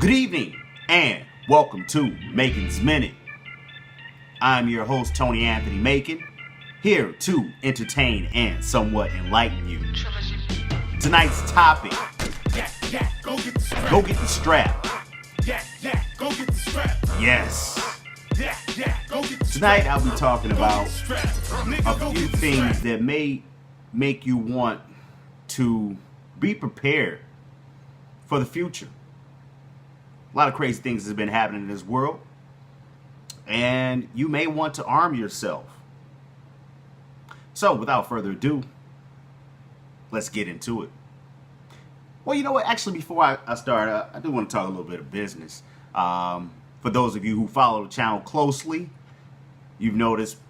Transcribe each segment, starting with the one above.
Good evening and welcome to Macon's Minute. I'm your host, Tony Anthony Macon, here to entertain and somewhat enlighten you. Tonight's topic, go get the strap. Yes. Tonight I'll be talking about a few things that may make you want to be prepared for the future. A lot of crazy things have been happening in this world, and you may want to arm yourself. So, without further ado, let's get into it. Well, you know what? Actually, before I start, I do want to talk a little bit of business. For those of you who follow the channel closely,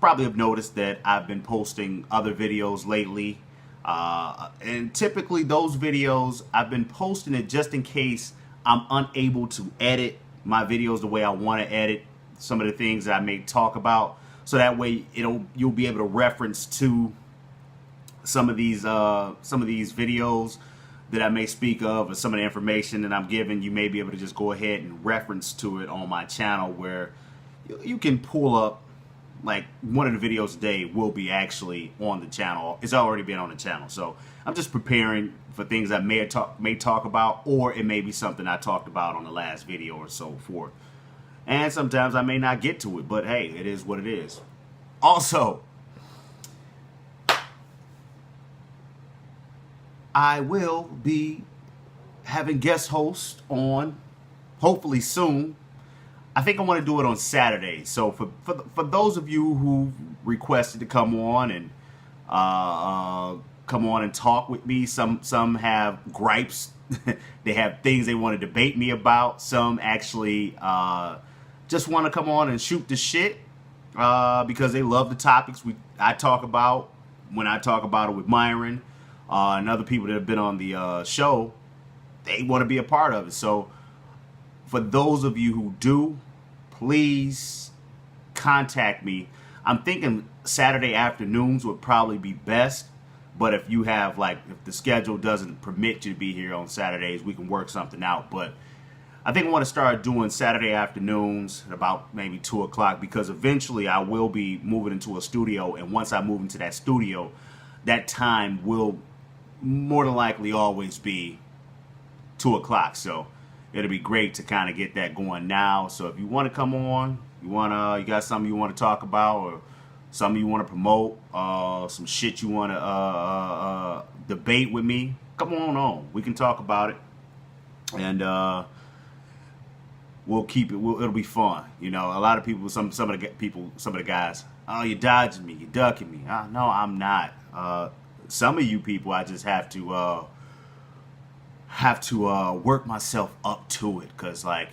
probably have noticed that I've been posting other videos lately. And typically those videos, I've been posting it just in case I'm unable to edit my videos the way I want to edit some of the things that I may talk about. So that way you'll be able to reference to some of these videos that I may speak of, or some of the information that I'm giving. You may be able to just go ahead and reference to it on my channel, where you can pull up, like, one of the videos today will be actually on the channel. It's already been on the channel. So I'm just preparing for things I may talk about, or it may be something I talked about on the last video or so forth. And sometimes I may not get to it, but hey, it is what it is. Also, I will be having guest hosts on, hopefully soon. I think I want to do it on Saturday. So for those of you who requested to come on and talk with me, some have gripes. They have things they want to debate me about. Some actually just want to come on and shoot the shit because they love the topics I talk about when I talk about it with Myron and other people that have been on the show. They want to be a part of it. So for those of you who do, please contact me. I'm thinking Saturday afternoons would probably be best, but if you have, like, if the schedule doesn't permit you to be here on Saturdays, we can work something out. But I think I want to start doing Saturday afternoons at about maybe 2 o'clock, because eventually I will be moving into a studio, and once I move into that studio, that time will more than likely always be 2 o'clock. So it'll be great to kind of get that going now. So if you want to come on, you got something you want to talk about, or something you want to promote, some shit you want to debate with me, come on. We can talk about it, and we'll keep it. It'll be fun. You know, a lot of people, some of the guys, oh, you're dodging me, you're ducking me. No, I'm not. Some of you people, I just have to work myself up to it, because, like,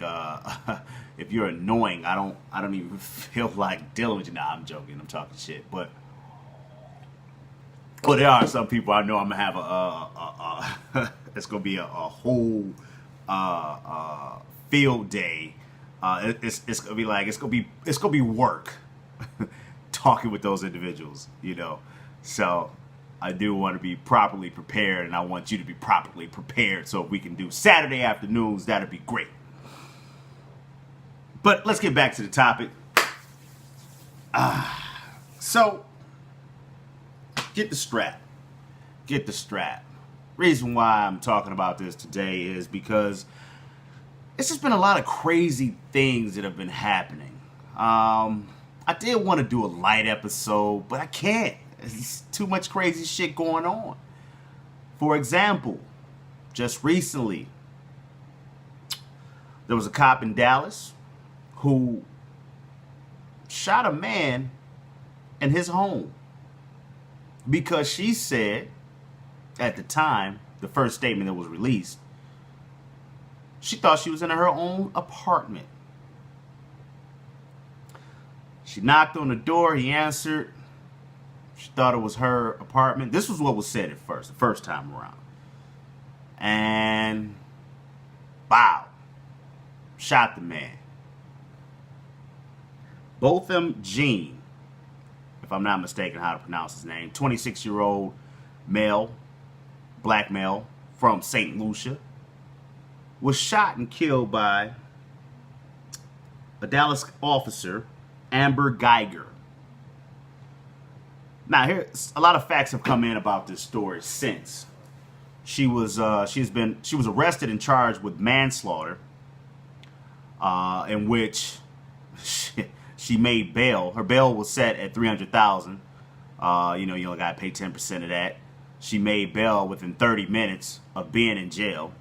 if you're annoying, I don't even feel like dealing with you. Nah, I'm joking, I'm talking shit. But there are some people I know I'm gonna have it's gonna be a whole field day. It's gonna be like, it's gonna be work talking with those individuals, you know. So I do want to be properly prepared, and I want you to be properly prepared. So if we can do Saturday afternoons, that'd be great. But let's get back to the topic. So, get the strap. Get the strap. Reason why I'm talking about this today is because it's just been a lot of crazy things that have been happening. I did want to do a light episode, but I can't. There's too much crazy shit going on. For example, just recently, there was a cop in Dallas who shot a man in his home because she said, at the time, the first statement that was released, she thought she was in her own apartment. She knocked on the door, he answered. She thought it was her apartment. This was what was said at first, the first time around. And, wow, shot the man. Botham Jean, if I'm not mistaken how to pronounce his name, 26-year-old male, black male from St. Lucia, was shot and killed by a Dallas officer, Amber Guyger. Now, here a lot of facts have come in about this story since. She was arrested and charged with manslaughter, in which she made bail. Her bail was set at $300,000. You only got to pay 10% of that. She made bail within 30 minutes of being in jail,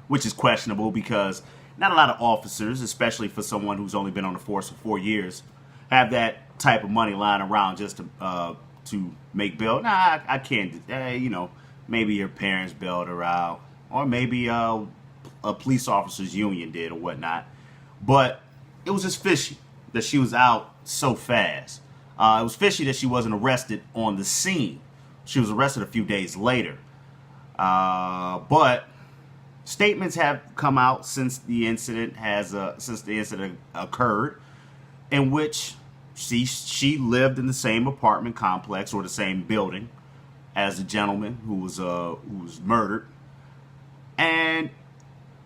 which is questionable because not a lot of officers, especially for someone who's only been on the force for 4 years, have that type of money lying around just to make bail. Nah, I can't. Maybe your parents bailed her out, or maybe a police officers union did or whatnot. But it was just fishy that she was out so fast. It was fishy that she wasn't arrested on the scene. She was arrested a few days later. But statements have come out since the incident occurred, in which she lived in the same apartment complex or the same building as the gentleman who was murdered, and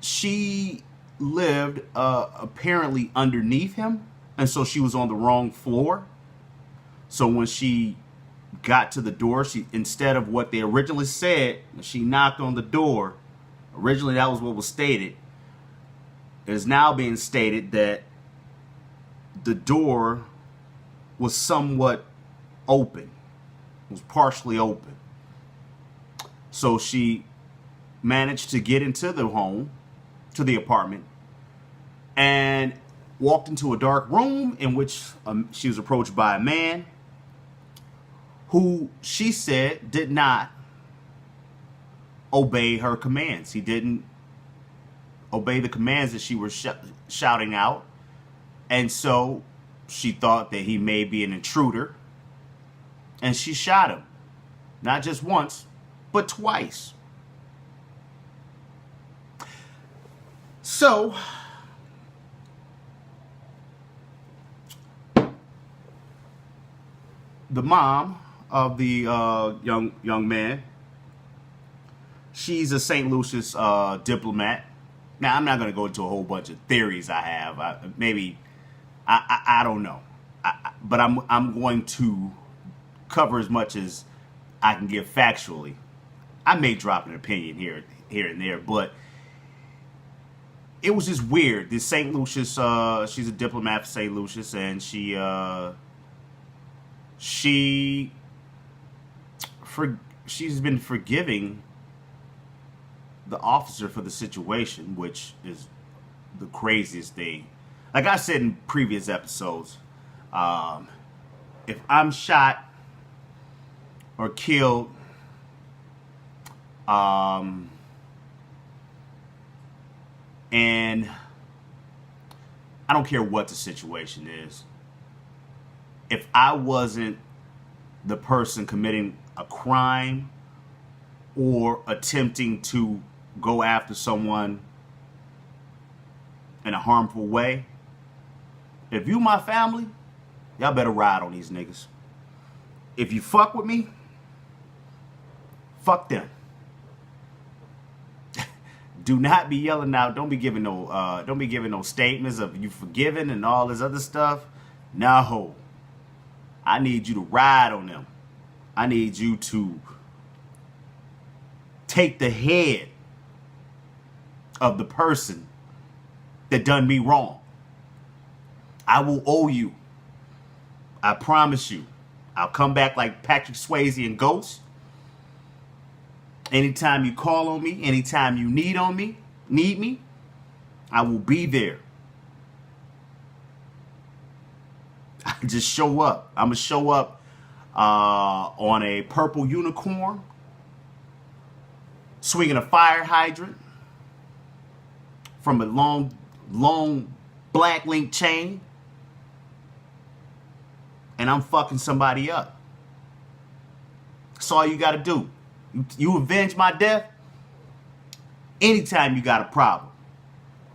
she lived apparently underneath him, and so she was on the wrong floor. So when she got to the door, she, instead of what they originally said, she knocked on the door. Originally, that was what was stated. It is now being stated that the door was somewhat open. It was partially open. So she managed to get into the home, to the apartment, and walked into a dark room in which she was approached by a man who she said did not obey her commands. He didn't obey the commands that she was shouting out. And so she thought that he may be an intruder. And she shot him. Not just once, but twice. So the mom of the young man, she's a St. Lucia's diplomat. Now, I'm not going to go into a whole bunch of theories I have. I don't know. But I'm going to cover as much as I can give factually. I may drop an opinion here and there, but it was just weird. This St. Lucia's, she's a diplomat for St. Lucia's, and she's been forgiving the officer for the situation, which is the craziest thing. Like I said in previous episodes, if I'm shot or killed, and I don't care what the situation is, if I wasn't the person committing a crime or attempting to go after someone in a harmful way, if you my family, y'all better ride on these niggas. If you fuck with me, fuck them. Do not be yelling out. Don't be giving no statements of you forgiven and all this other stuff. No. I need you to ride on them. I need you to take the head of the person that done me wrong. I will owe you. I promise you. I'll come back like Patrick Swayze and Ghost. Anytime you call on me, anytime you need me, I will be there. I just show up. I'm going to show up on a purple unicorn, swinging a fire hydrant from a long black link chain, and I'm fucking somebody up. That's all you got to do. You avenge my death, anytime you got a problem,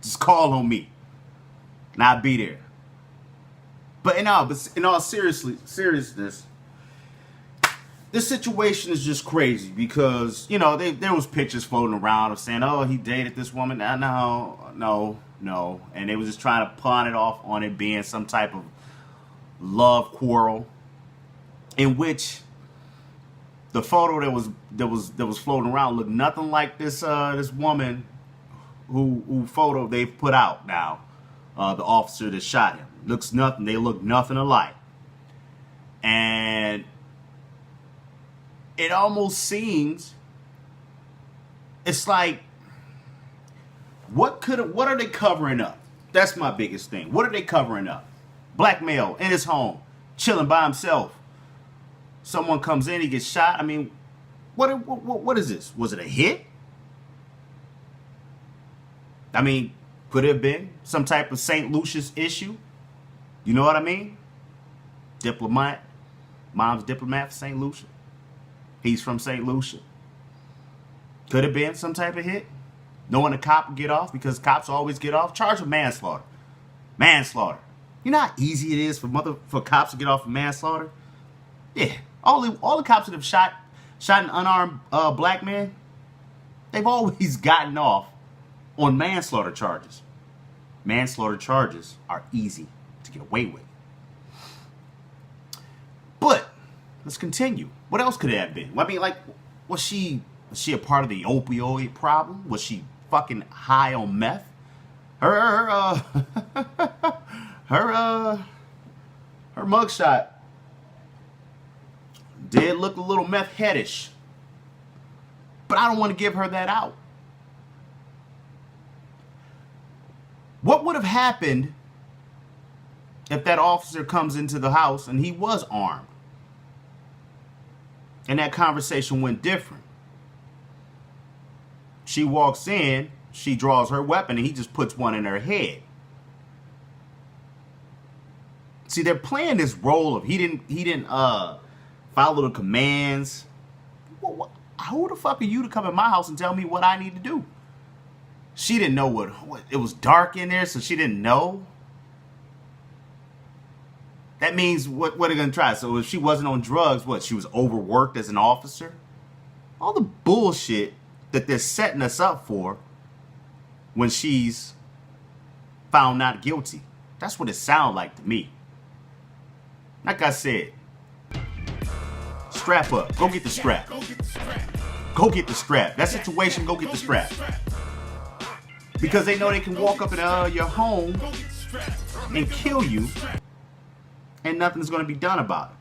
just call on me, and I'll be there. But in all seriousness, this situation is just crazy because, you know, there was pictures floating around of saying, oh, he dated this woman. No. And they was just trying to pawn it off on it being some type of love quarrel, in which the photo that was floating around looked nothing like this woman who photo they've put out now. The officer that shot him they look nothing alike. And it almost seems, it's like, what are they covering up? That's my biggest thing. What are they covering up? Black male in his home, chilling by himself. Someone comes in, he gets shot. I mean, what is this? Was it a hit? I mean, could it have been some type of St. Lucia's issue? You know what I mean? Diplomat. Mom's diplomat for St. Lucia. He's from St. Lucia. Could have been some type of hit. Knowing a cop would get off, because cops always get off. Charged with manslaughter. Manslaughter. You know how easy it is for cops to get off of manslaughter? Yeah. All the cops that have shot an unarmed black man, they've always gotten off on manslaughter charges. Manslaughter charges are easy to get away with. But let's continue. What else could it have been? I mean, like, was she a part of the opioid problem? Was she fucking high on meth? Her mugshot did look a little meth headish, but I don't want to give her that out. What would have happened if that officer comes into the house and he was armed? And that conversation went different. She walks in, she draws her weapon, and he just puts one in her head. See, they're playing this role of he didn't follow the commands. Who the fuck are you to come in my house and tell me what I need to do? She didn't know what it was dark in there, so she didn't know. That means what are they gonna try? So if she wasn't on drugs, she was overworked as an officer? All the bullshit that they're setting us up for when she's found not guilty. That's what it sounds like to me. Like I said, strap up. Go get the strap. Go get the strap. That situation, go get the strap. Because they know they can walk up in your home and kill you, and nothing's going to be done about it.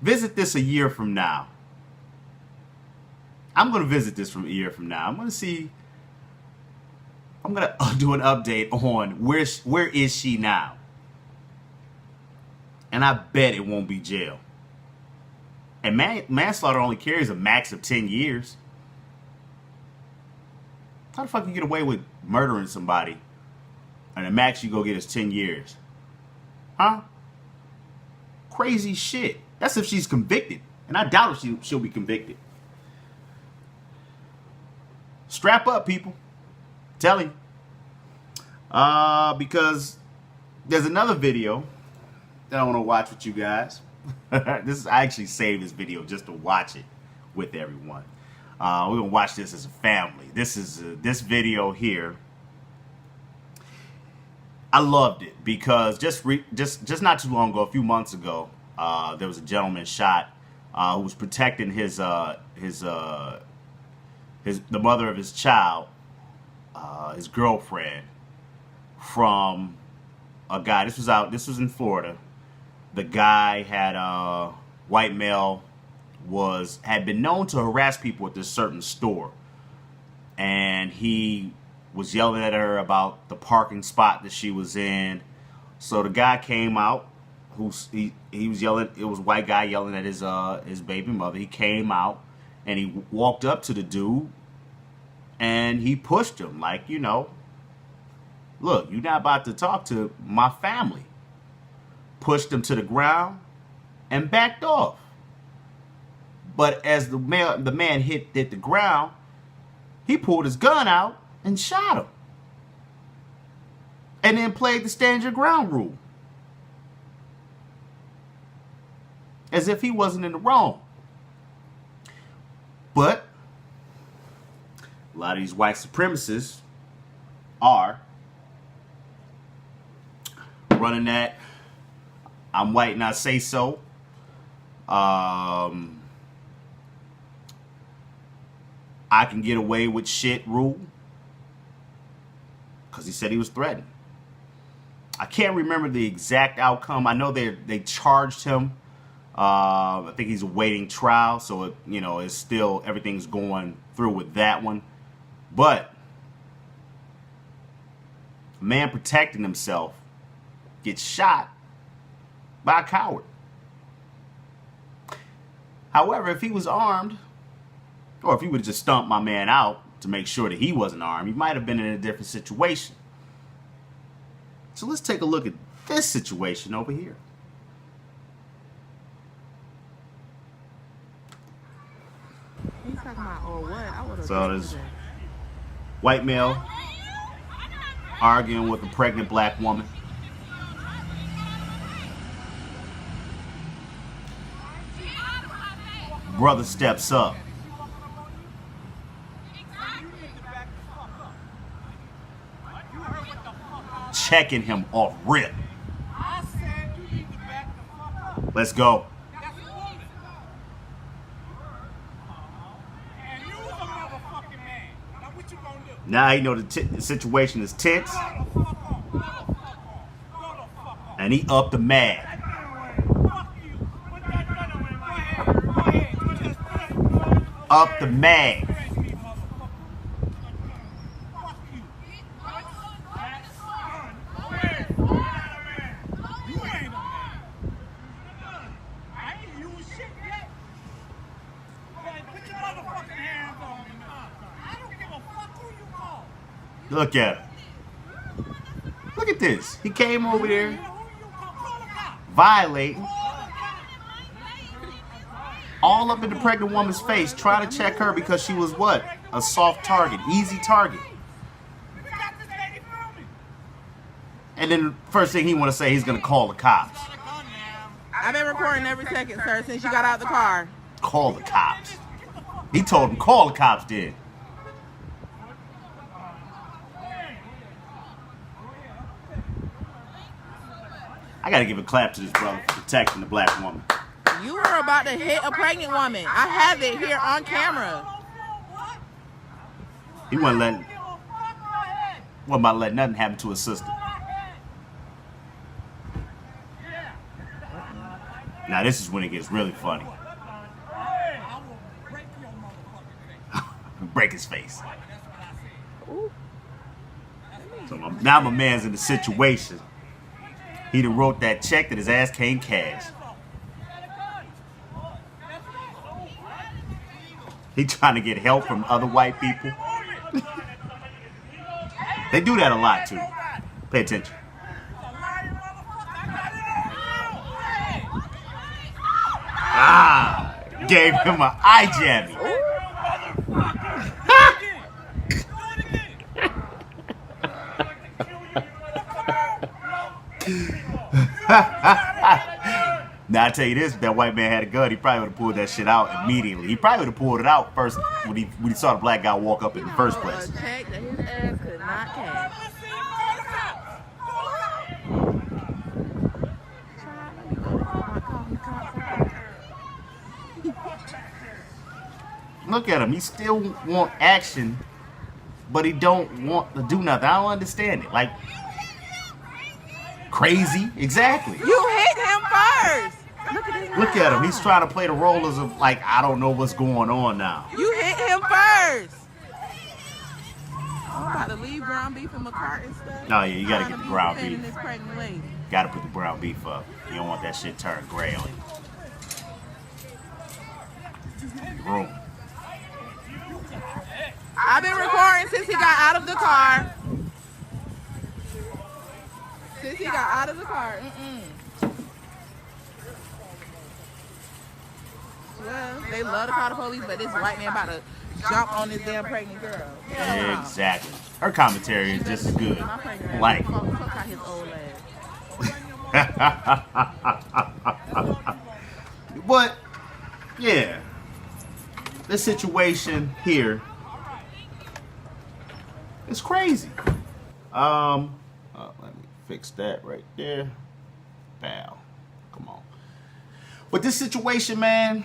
Visit this a year from now. I'm going to visit this from a year from now. I'm going to do an update on where is she now. And I bet it won't be jail. And manslaughter only carries a max of 10 years. How the fuck you get away with murdering somebody and the max you go get is 10 years? Huh? Crazy shit. That's if she's convicted. And I doubt if she'll be convicted. Strap up, people. Tell you. Because there's another video that I want to watch with you guys. I actually saved this video just to watch it with everyone. We're gonna watch this as a family. This video here. I loved it because just not too long ago, a few months ago, there was a gentleman shot who was protecting the mother of his child, his girlfriend, from a guy. This was in Florida. The guy had white male had been known to harass people at this certain store, and he was yelling at her about the parking spot that she was in. So the guy came out, he was yelling. It was a white guy yelling at his baby mother. He came out and he walked up to the dude and he pushed him like, look, you're not about to talk to my family. Pushed him to the ground and backed off. But as the man hit the ground, he pulled his gun out and shot him. And then played the stand your ground rule. as if he wasn't in the wrong. But a lot of these white supremacists are running that I'm white and I say so. I can get away with shit rule. Because he said he was threatened. I can't remember the exact outcome. I know they charged him. I think he's awaiting trial. So, it's still, everything's going through with that one. But a man protecting himself gets shot by a coward. However, if he was armed, or if he would have just stomped my man out to make sure that he wasn't armed, he might have been in a different situation. So let's take a look at this situation over here. He's talking about, or what? I would have. So there's white male arguing with a pregnant black woman. Brother steps up. Checking him off rip. Let's go. Now you know the situation is tense. And he up the mag. Up the mag. Look at him. Look at this. He came over there, violating, all up in the pregnant woman's face, trying to check her because she was what? A soft target, easy target. And then the first thing he want to say, he's going to call the cops. I've been recording every second, sir, since you got out of the car. Call the cops. He told him, call the cops, did. I gotta give a clap to this brother for protecting the black woman. You were about to hit a pregnant woman. I have it here on camera. He wasn't about to let nothing happen to his sister. Now this is when it gets really funny. Break his face. So now my man's in the situation. He done wrote that check that his ass can't cash. He trying to get help from other white people. They do that a lot too. Pay attention. Ah, gave him an eye jammy. Now I tell you this, if that white man had a gun, he probably would have pulled that shit out immediately. He probably would have pulled it out first when he saw the black guy walk up in the first place. A check that his ass could not cash. Look at him. He still want action, but he don't want to do nothing. I don't understand it. Like, crazy. Exactly. You hit him first. Look at him. He's trying to play the role as of like, I don't know what's going on now. You hit him first. I'm about to leave ground beef in my cart and stuff. Oh yeah, you gotta get the ground beef. This pregnant lady. Gotta put the ground beef up. You don't want that shit turned gray on you. Room. I've been recording since he got out of the car. Since he got out of the car. Well, they love to call the police, but this white man about to jump on this damn pregnant girl. Exactly. Her commentary is just as good. Like. Fuck his old ass. But yeah, this situation here is crazy. Let me fix that right there. Bow. Come on. But this situation, man,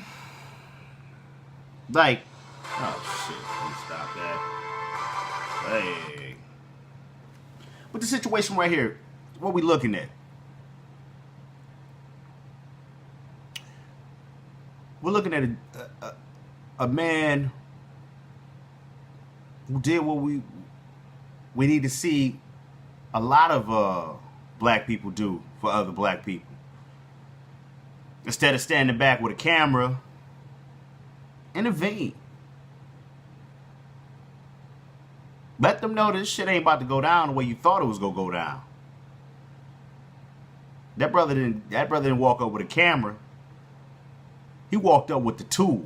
like, oh shit, let me stop that. Hey. But the situation right here, what we looking at? We're looking at a man who did what we need to see a lot of black people do for other black people. Instead of standing back with a camera, intervene. Let them know this shit ain't about to go down the way you thought it was gonna go down. That brother didn't walk up with a camera. He walked up with the tool,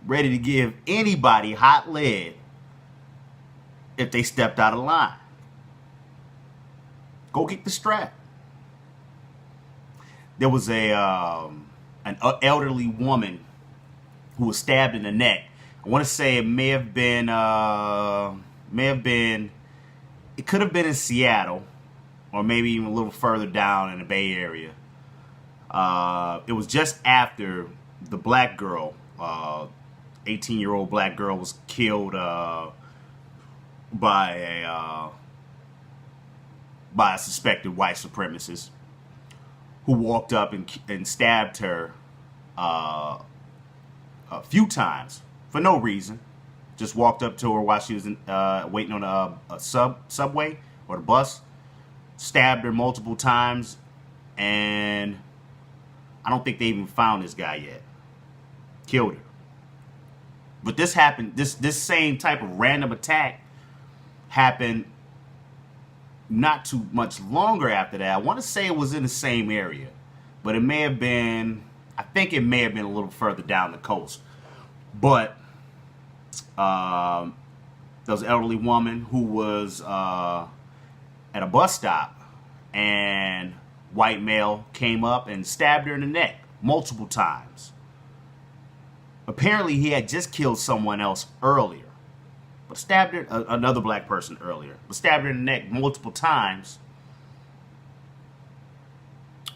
ready to give anybody hot lead if they stepped out of line. Go get the strap. There was an elderly woman who was stabbed in the neck. I want to say it may have been, it could have been in Seattle, or maybe even a little further down in the Bay Area. It was just after the black girl, 18-year-old black girl, was killed by a suspected white supremacist who walked up and stabbed her a few times for no reason. Just walked up to her while she was waiting on a subway or the bus, stabbed her multiple times, and I don't think they even found this guy yet. Killed her. But this happened, this same type of random attack happened not too much longer after that. I want to say it was in the same area, but it may have been, I think it may have been a little further down the coast. But there was an elderly woman who was at a bus stop, and white male came up and stabbed her in the neck multiple times. Apparently he had just killed someone else earlier, but stabbed her, another black person earlier, but stabbed her in the neck multiple times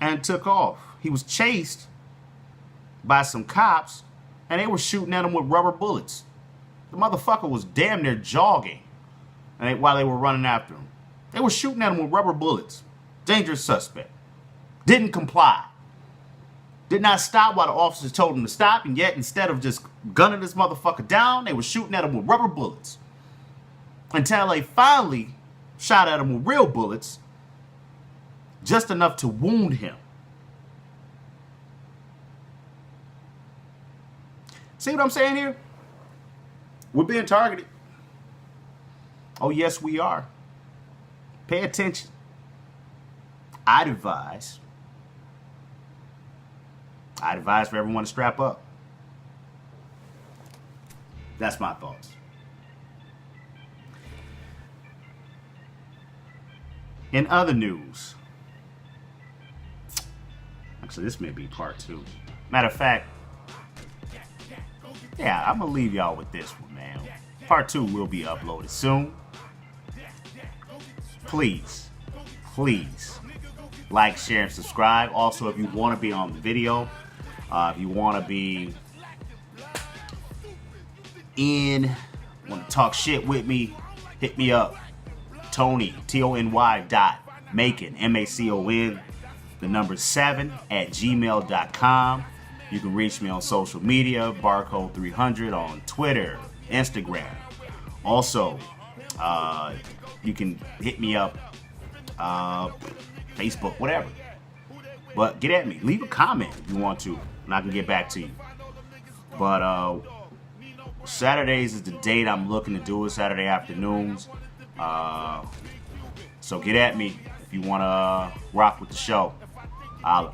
and took off. He was chased by some cops, and they were shooting at him with rubber bullets. The motherfucker was damn near jogging while they were running after him. They were shooting at him with rubber bullets. Dangerous suspect. Didn't comply. Did not stop while the officers told him to stop, and yet instead of just gunning this motherfucker down, they were shooting at him with rubber bullets. Until they finally shot at him with real bullets, just enough to wound him. See what I'm saying here? We're being targeted. Oh, yes, we are. Pay attention. I'd advise for everyone to strap up. That's my thoughts. In other news, actually, this may be part 2. Matter of fact, yeah, I'm gonna leave y'all with this one, man. Part 2 will be uploaded soon. Please like, share, and subscribe. Also, if you want to be on the video, if you want to be want to talk shit with me, hit me up. Tony, TONY.Macon, MACON, the number 7 at gmail.com. You can reach me on social media, Barcode300 on Twitter, Instagram. Also, you can hit me up, Facebook, whatever. But get at me. Leave a comment if you want to, and I can get back to you. But Saturdays is the date I'm looking to do it, Saturday afternoons. So get at me if you want to rock with the show. Holla.